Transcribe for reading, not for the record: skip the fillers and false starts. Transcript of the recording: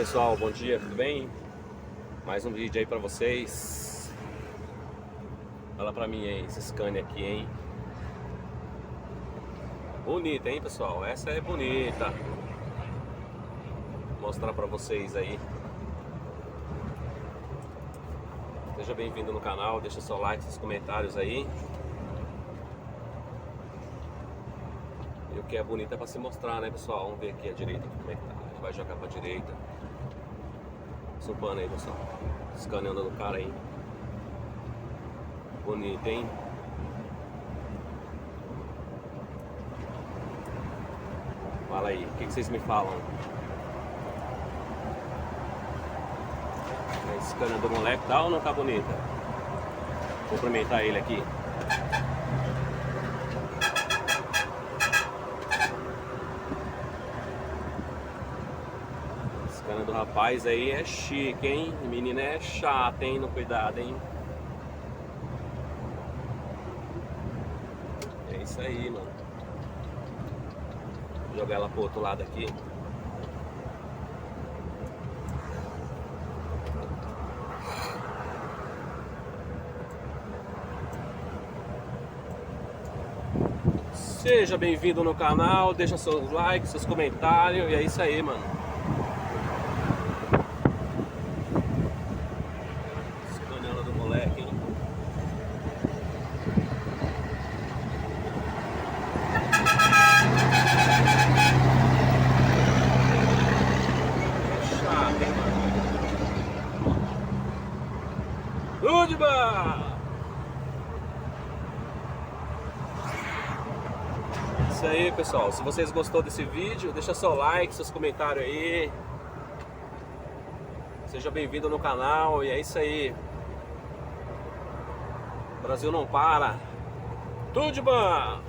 pessoal, bom dia, tudo bem? Mais um vídeo aí pra vocês. Fala pra mim aí, esse Scania aqui, hein? Bonita, hein, pessoal? Essa é bonita. Vou mostrar pra vocês aí. Seja bem-vindo no canal, deixa seu like, seus comentários aí. E o que é bonito é pra se mostrar, né, pessoal? Vamos ver aqui a direita, como é que tá. A gente vai jogar pra direita. Supando aí, pessoal. Escaneando do cara aí. Bonito, hein? Fala aí, o que vocês me falam? A escana do moleque tá ou não tá bonita? Vou cumprimentar ele aqui. Escana do rapaz aí é chique, hein? Menina é chata, hein? No cuidado, hein? É isso aí, mano. Vou jogar ela pro outro lado aqui. Seja bem-vindo no canal, deixa seus likes, seus comentários, e é isso aí, mano. Escaneando do moleque, hein? É chato, hein, mano? Ludba! Isso aí, pessoal, se vocês gostou desse vídeo, deixa seu like, seus comentários aí. Seja bem-vindo no canal, e é isso aí. O Brasil não para. Tudo de bom!